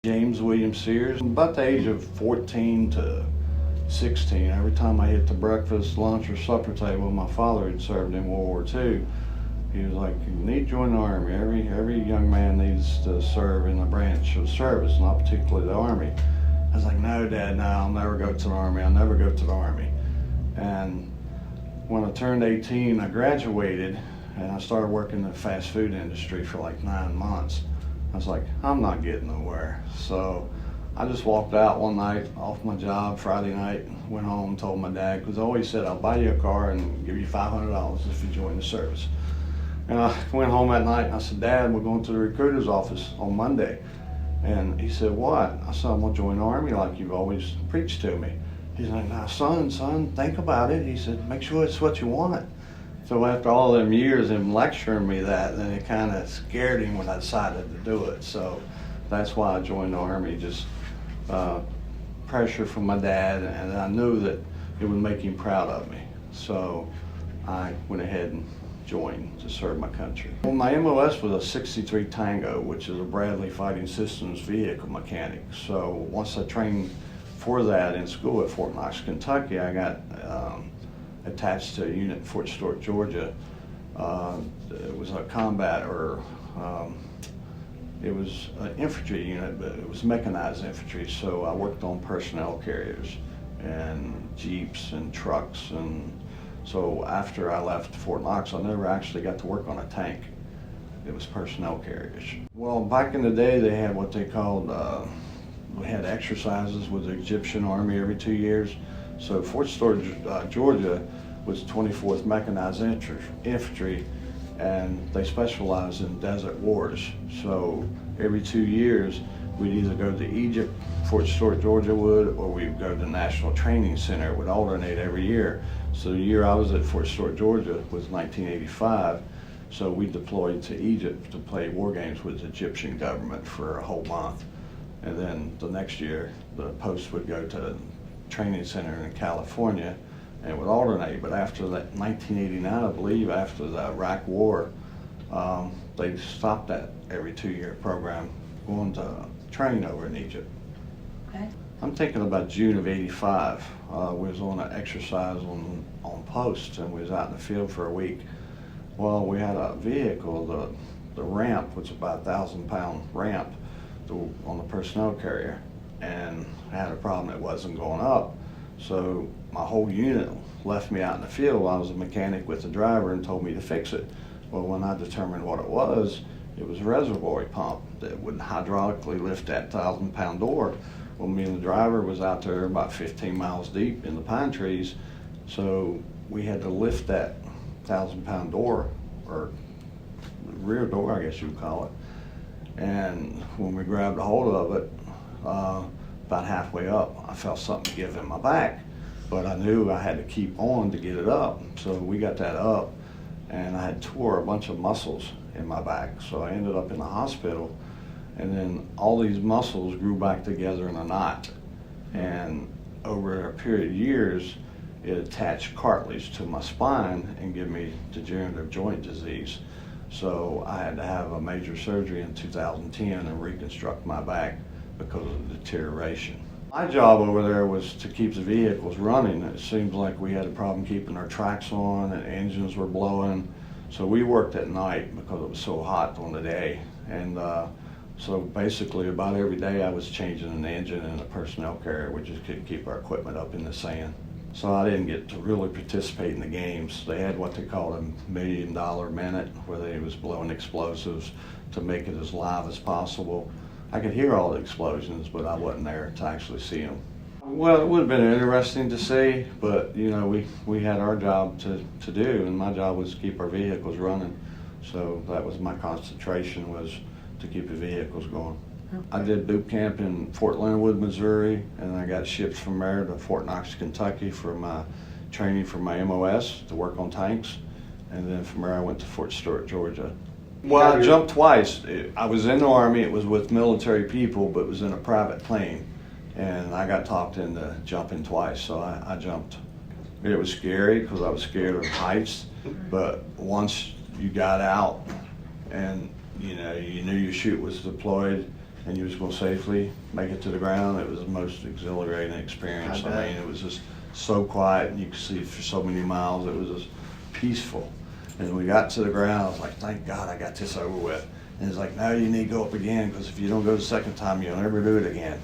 James William Sears. About the age of 14 to 16, every time I hit the breakfast, lunch, or supper table, my father had served in World War II. He was like, "You need to join the Army. Every young man needs to serve in a branch of service, not particularly the Army." I was like, "No, Dad, no, I'll never go to the Army. I'll never go to the Army." And when I turned 18, I graduated and I started working in the fast food industry for like 9 months. I was like, I'm not getting nowhere. So I just walked out one night off my job Friday night, went home and told my dad, because I always said, "I'll buy you a car and give you $500 if you join the service." And I went home that night and I said, "Dad, we're going to the recruiter's office on Monday." And he said, "What?" I said, "I'm going to join the Army like you've always preached to me." He's like, "Now, son, think about it." He said, "Make sure it's what you want." So after all them years of him lecturing me that, then it kind of scared him when I decided to do it. So that's why I joined the Army, just pressure from my dad, and I knew that it would make him proud of me. So I went ahead and joined to serve my country. Well, my MOS was a 63 Tango, which is a Bradley Fighting Systems vehicle mechanic. So once I trained for that in school at Fort Knox, Kentucky, I got attached to a unit in Fort Stewart, Georgia. It was a combat, or it was an infantry unit, but it was mechanized infantry. So I worked on personnel carriers and jeeps and trucks. And so after I left Fort Knox, I never actually got to work on a tank. It was personnel carriers. Well, back in the day, they had what they called, we had exercises with the Egyptian Army every 2 years. So Fort Stewart, Georgia was 24th Mechanized Infantry, and they specialized in desert wars. So every 2 years, we'd either go to Egypt, Fort Stewart, Georgia would, or we'd go to the National Training Center. It would alternate every year. So the year I was at Fort Stewart, Georgia was 1985. So we deployed to Egypt to play war games with the Egyptian government for a whole month. And then the next year, the post would go to the training center in California, and it would alternate. But after that 1989, I believe, after the Iraq War, they stopped that every 2-year program, going to train over in Egypt. Okay. I'm thinking about June of '85. We was on an exercise on post, and we was out in the field for a week. Well, we had a vehicle, the ramp was about a 1,000-pound ramp on the personnel carrier, and I had a problem, it wasn't going up. So my whole unit left me out in the field. I was a mechanic with the driver and told me to fix it. Well, when I determined what it was a reservoir pump that would hydraulically lift that 1,000-pound door. Well, me and the driver was out there about 15 miles deep in the pine trees, so we had to lift that 1,000-pound door, or rear door, I guess you would call it. And when we grabbed a hold of it, about halfway up, I felt something give in my back, but I knew I had to keep on to get it up. So we got that up, and I had tore a bunch of muscles in my back. So I ended up in the hospital, and then all these muscles grew back together in a knot. And over a period of years, it attached cartilage to my spine and gave me degenerative joint disease. So I had to have a major surgery in 2010 and reconstruct my back because of the deterioration. My job over there was to keep the vehicles running. It seems like we had a problem keeping our tracks on and engines were blowing. So we worked at night because it was so hot on the day. And so basically about every day I was changing an engine in a personnel carrier. We just couldn't keep our equipment up in the sand. So I didn't get to really participate in the games. They had what they called $1 million minute, where they was blowing explosives to make it as live as possible. I could hear all the explosions, but I wasn't there to actually see them. Well, it would have been interesting to see, but you know, we had our job to do, and my job was to keep our vehicles running. So that was my concentration, was to keep the vehicles going. I did boot camp in Fort Leonard Wood, Missouri, and I got shipped from there to Fort Knox, Kentucky for my training for my MOS to work on tanks. And then from there I went to Fort Stewart, Georgia. Well, I jumped twice. I was in the Army, it was with military people, but it was in a private plane. And I got talked into jumping twice, so I jumped. It was scary because I was scared of heights, but once you got out and you knew your chute was deployed, and you was going to safely make it to the ground. It was the most exhilarating experience. I mean, it was just so quiet, and you could see for so many miles. It was just peaceful. And when we got to the ground, I was like, thank God I got this over with. And it's like, now you need to go up again, because if you don't go the second time, you'll never do it again.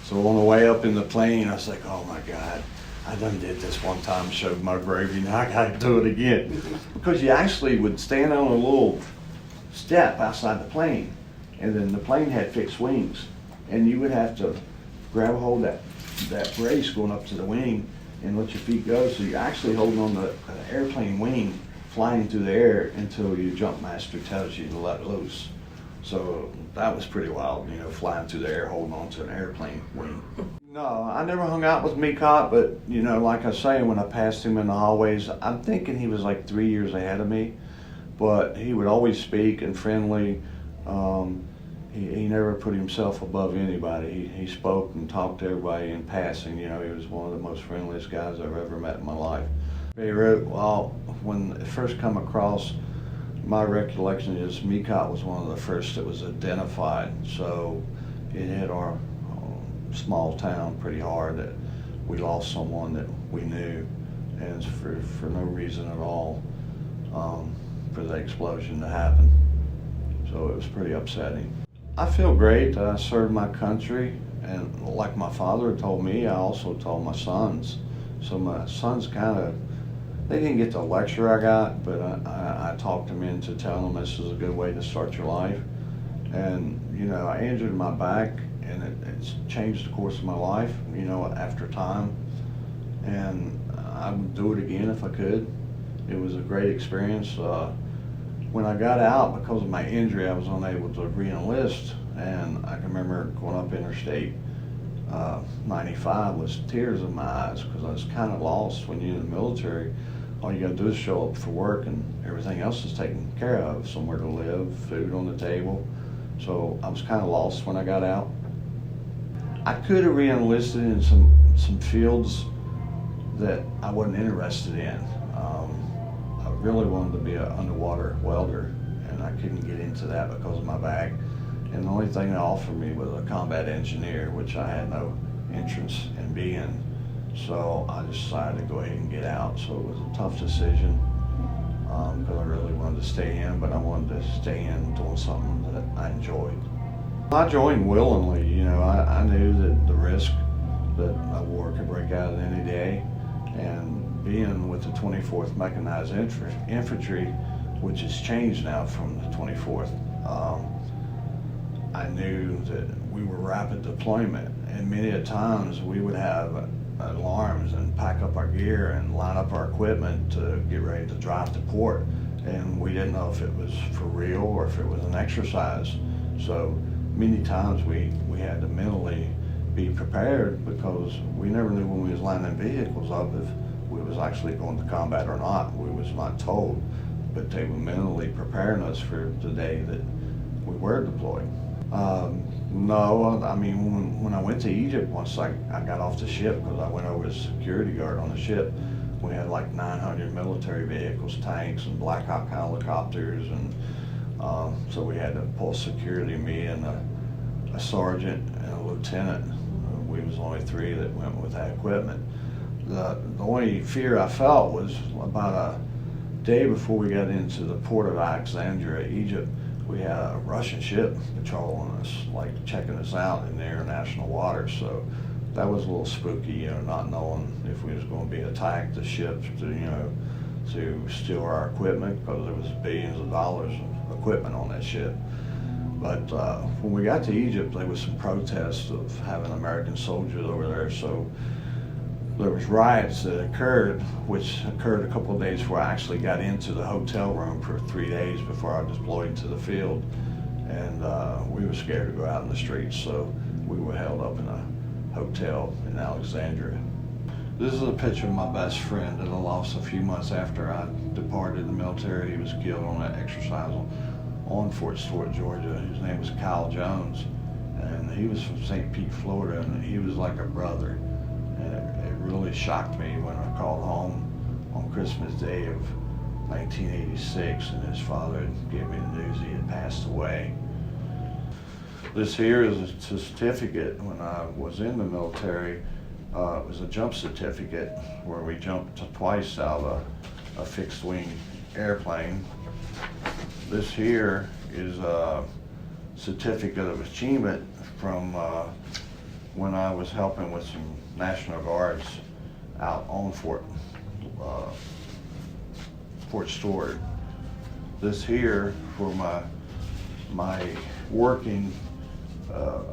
So on the way up in the plane, I was like, oh my God, I done did this one time, showed my bravery, now I gotta do it again. Because you actually would stand on a little step outside the plane, and then the plane had fixed wings, and you would have to grab a hold of that brace going up to the wing and let your feet go, so you're actually holding on the airplane wing, flying through the air until your jump master tells you to let loose. So that was pretty wild, you know, flying through the air, holding on to an airplane wing. No, I never hung out with Meekot, but, you know, like I say, when I passed him in the hallways, I'm thinking he was like 3 years ahead of me, but he would always speak and friendly. He never put himself above anybody. He spoke and talked to everybody in passing. You know, he was one of the most friendliest guys I've ever met in my life. Beirut, well, when it first come across, my recollection is Meekot was one of the first that was identified. So it hit our small town pretty hard that we lost someone that we knew, and for no reason at all, for the explosion to happen. So it was pretty upsetting. I feel great. I served my country, and like my father told me, I also told my sons. So my sons they didn't get the lecture I got, but I talked them into telling them this is a good way to start your life. And, you know, I injured my back, and it's changed the course of my life, you know, after time. And I would do it again if I could. It was a great experience. When I got out, because of my injury, I was unable to re-enlist, and I can remember going up Interstate 95 with tears in my eyes, because I was kind of lost. When you're in the military, all you got to do is show up for work, and everything else is taken care of, somewhere to live, food on the table. So I was kind of lost when I got out. I could have re-enlisted in some fields that I wasn't interested in. I really wanted to be an underwater welder, and I couldn't get into that because of my back. And the only thing they offered me was a combat engineer, which I had no interest in being. So I decided to go ahead and get out. So it was a tough decision, because I really wanted to stay in, but I wanted to stay in doing something that I enjoyed. I joined willingly. You know, I knew that the risk that a war could break out at any day, and being with the 24th Mechanized Infantry, which has changed now from the 24th, I knew that we were rapid deployment, and many a times we would have alarms and pack up our gear and line up our equipment to get ready to drive to port, and we didn't know if it was for real or if it was an exercise. So many times we had to mentally be prepared, because we never knew when we was lining vehicles up if we was actually going to combat or not. We was not told, but they were mentally preparing us for the day that we were deployed. No, I mean, when I went to Egypt, once I got off the ship, because I went over as security guard on the ship, we had like 900 military vehicles, tanks, and Black Hawk helicopters, and so we had to pull security, me and a sergeant and a lieutenant. We was only 3 that went with that equipment. The only fear I felt was about a day before we got into the port of Alexandria, Egypt. We had a Russian ship patrolling us, like checking us out in the international waters. So that was a little spooky, you know, not knowing if we was going to be attacked, the ships to steal our equipment, because there was billions of dollars of equipment on that ship. But when we got to Egypt, there was some protests of having American soldiers over there. So there was riots that occurred, which occurred a couple of days before I actually got into the hotel room for 3 days before I was deployed to the field. And we were scared to go out in the streets, so we were held up in a hotel in Alexandria. This is a picture of my best friend that I lost a few months after I departed the military. He was killed on an exercise on Fort Stewart, Georgia. His name was Kyle Jones, and he was from St. Pete, Florida, and he was like a brother. And it really shocked me when I called home on Christmas Day of 1986, and his father gave me the news he had passed away. This here is a certificate when I was in the military. It was a jump certificate where we jumped twice out of a fixed wing airplane. This here is a certificate of achievement from when I was helping with some National Guards out on Fort Stewart. This here for my working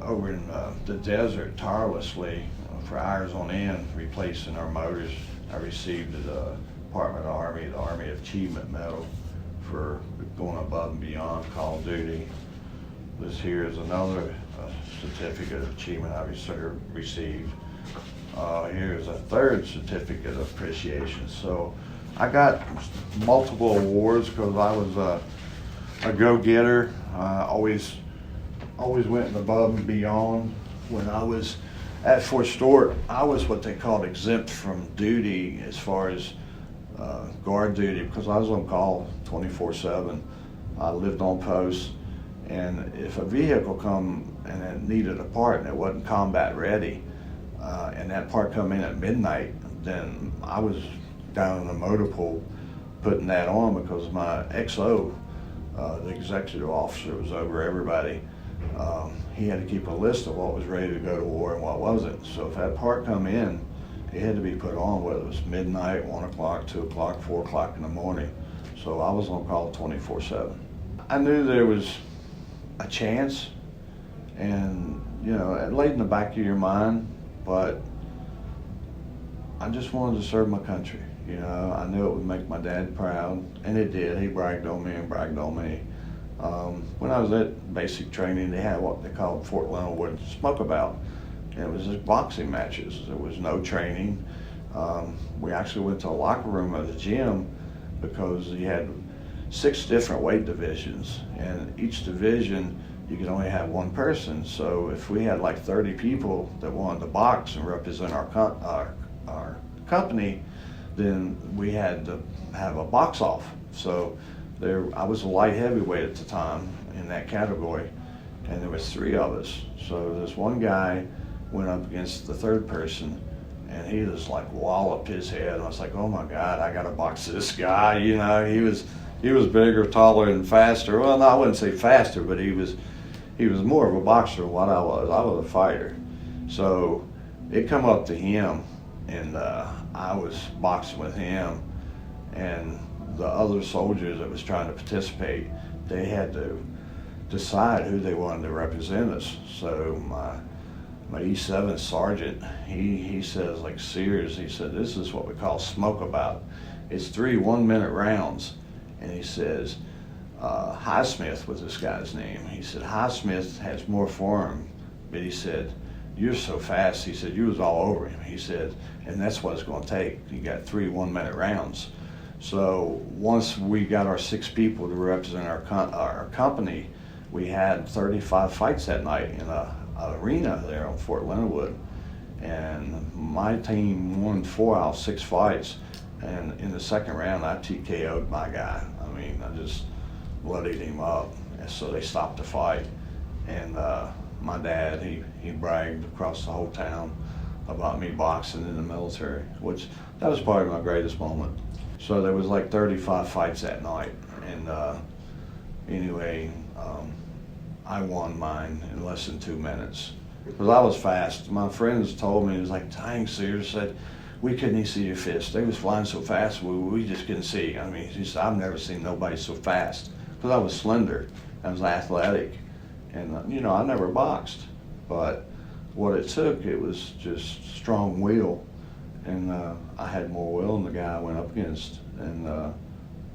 over in the desert tirelessly for hours on end, replacing our motors. I received the Department of the Army Achievement Medal for going above and beyond Call of Duty. This here is another certificate of achievement I received. Here's a third certificate of appreciation. So I got multiple awards because I was a go-getter. I always went above and beyond. When I was at Fort Stewart, I was what they called exempt from duty as far as guard duty, because I was on call 24/7. I lived on post, and if a vehicle come and it needed a part and it wasn't combat ready, and that part come in at midnight, then I was down in the motor pool putting that on, because my XO, the executive officer, was over everybody. He had to keep a list of what was ready to go to war and what wasn't. So if that part come in, it had to be put on, whether it was midnight, 1 o'clock, 2 o'clock, 4 o'clock in the morning. So I was on call 24/7. I knew there was a chance, and it laid in the back of your mind, but I just wanted to serve my country. I knew it would make my dad proud, and it did. He bragged on me and bragged on me. When I was at basic training, they had what they called Fort Leonard Smokeabout. And it was just boxing matches. There was no training. We actually went to a locker room at the gym because you had 6 different weight divisions, and each division you could only have one person. So if we had like 30 people that wanted to box and represent our company, then we had to have a box off. So I was a light heavyweight at the time in that category, and there was 3 of us. So this one guy went up against the third person, and he just like walloped his head. And I was like, oh my God, I gotta box this guy. He was bigger, taller, and faster. Well, no, I wouldn't say faster, but he was more of a boxer than what I was. I was a fighter. So it come up to him, and I was boxing with him, and the other soldiers that was trying to participate, they had to decide who they wanted to represent us. So my E7 sergeant, he says, like Sears, he said, this is what we call Smokeabout. It's 3 one-minute rounds. And he says, Highsmith was this guy's name. He said, Highsmith has more form, but he said, you're so fast. He said, you was all over him. He said, and that's what it's going to take. You got 3 one-minute rounds. So once we got our 6 people to represent our company, we had 35 fights that night in an arena there on Fort Leonard. And my team won 4 out of 6 fights. And in the second round, I TKO'd my guy. I mean, I just bloodied him up. And so they stopped the fight. And my dad, he bragged across the whole town about me boxing in the military, which that was probably my greatest moment. So there was like 35 fights that night. And anyway, I won mine in less than 2 minutes. Because I was fast. My friends told me, it was like, dang, Sears said, we couldn't even see your fist. They was flying so fast, we just couldn't see. I mean, he said, I've never seen nobody so fast. Because I was slender, I was athletic. And I never boxed. But what it took, it was just strong will. And I had more will than the guy I went up against. And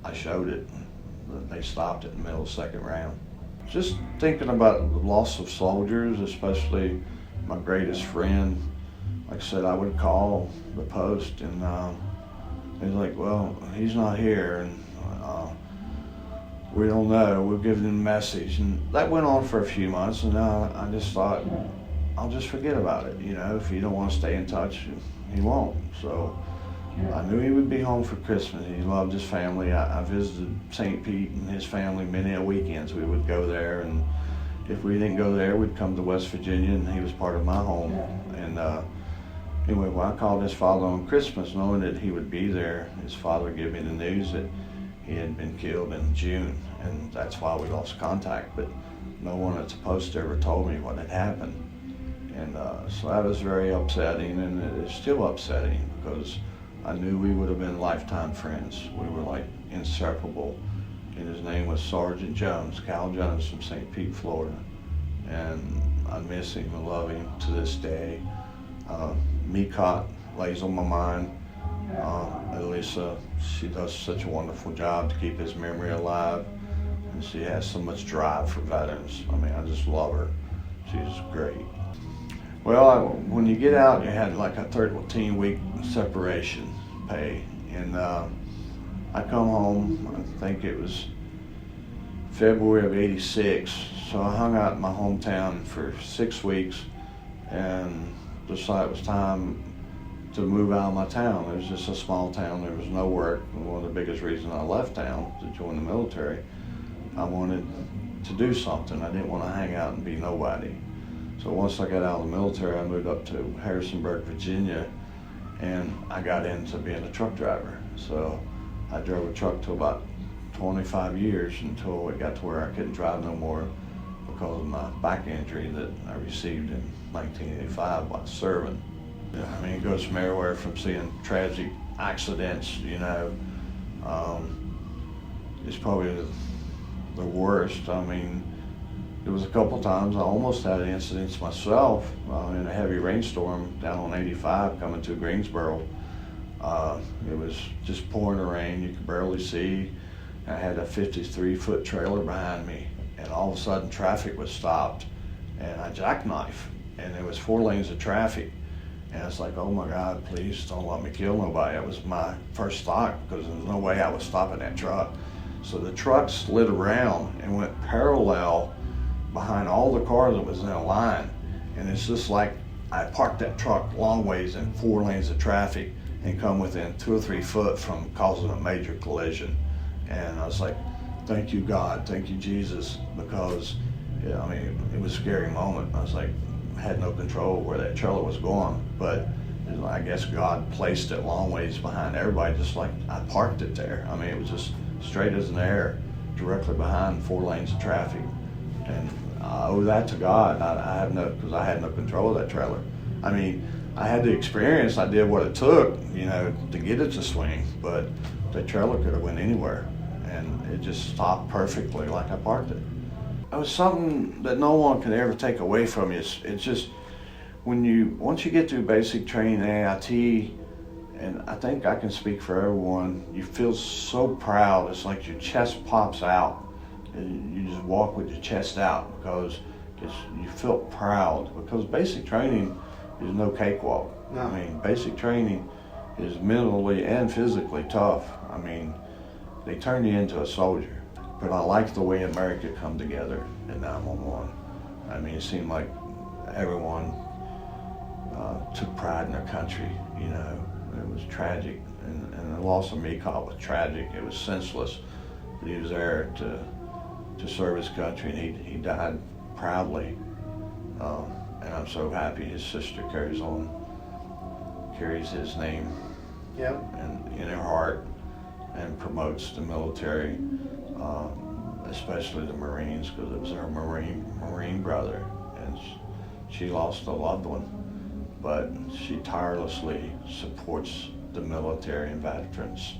I showed it. They stopped it in the middle of the second round. Just thinking about the loss of soldiers, especially my greatest friend. Like I said, I would call the post, and he's like, well, he's not here, and we don't know. We'll give him a message. And that went on for a few months, and I just thought, I'll just forget about it. If you don't want to stay in touch, he won't. So I knew he would be home for Christmas. He loved his family. I visited St. Pete and his family many a weekends. We would go there, and if we didn't go there, we'd come to West Virginia, and he was part of my home. And anyway, well, I called his father on Christmas, knowing that he would be there. His father gave me the news that he had been killed in June, and that's why we lost contact. But no one at the post ever told me what had happened. And so that was very upsetting, and it is still upsetting, because I knew we would have been lifetime friends. We were like inseparable. And his name was Sergeant Jones, Cal Jones from St. Pete, Florida. And I miss him and love him to this day. Mecott lays on my mind. Elisa, she does such a wonderful job to keep his memory alive. And she has so much drive for veterans. I mean, I just love her. She's great. Well, when you get out, you had like a 13-week separation pay. And I come home, I think it was February of '86. So I hung out in my hometown for 6 weeks and decided it was time to move out of my town. It was just a small town, there was no work. And one of the biggest reasons I left town to join the military, I wanted to do something. I didn't want to hang out and be nobody. So once I got out of the military, I moved up to Harrisonburg, Virginia, and I got into being a truck driver. So I drove a truck till about 25 years until it got to where I couldn't drive no more because of my back injury that I received in 1985 while serving. I mean, it goes from everywhere from seeing tragic accidents, you know. It's probably the worst. I mean, there was a couple times I almost had incidents myself in a heavy rainstorm down on 85 coming to Greensboro. It was just pouring rain, you could barely see. I had a 53-foot trailer behind me, and all of a sudden traffic was stopped, and I jackknifed, and there was 4 lanes of traffic. And it's like, oh my God, please don't let me kill nobody. That was my first thought, because there was no way I was stopping that truck. So the truck slid around and went parallel behind all the cars that was in a line. And it's just like I parked that truck long ways in 4 lanes of traffic and come within 2 or 3 foot from causing a major collision. And I was like, thank you, God, thank you, Jesus, because yeah, I mean, it was a scary moment. I was like, I had no control where that trailer was going, but I guess God placed it long ways behind everybody, just like I parked it there. I mean, it was just straight as an arrow, directly behind 4 lanes of traffic. And I owe that to God. I have no, because I had no control of that trailer. I mean, I had the experience, I did what it took, you know, to get it to swing, but the trailer could have went anywhere, and it just stopped perfectly like I parked it. It was something that no one can ever take away from you. It's just, once you get through basic training, AIT, and I think I can speak for everyone, you feel so proud. It's like your chest pops out. You just walk with your chest out because you feel proud, because basic training is no cakewalk. No. I mean, basic training is mentally and physically tough. I mean, they turn you into a soldier. But I like the way America come together in 911. I mean, it seemed like everyone took pride in their country, you know. It was tragic, and the loss of Mecott was tragic. It was senseless. He was there to serve his country, and he died proudly. And I'm so happy his sister carries his name, yep, and in her heart, and promotes the military, especially the Marines, because it was her Marine brother, and she lost a loved one, but she tirelessly supports the military and veterans.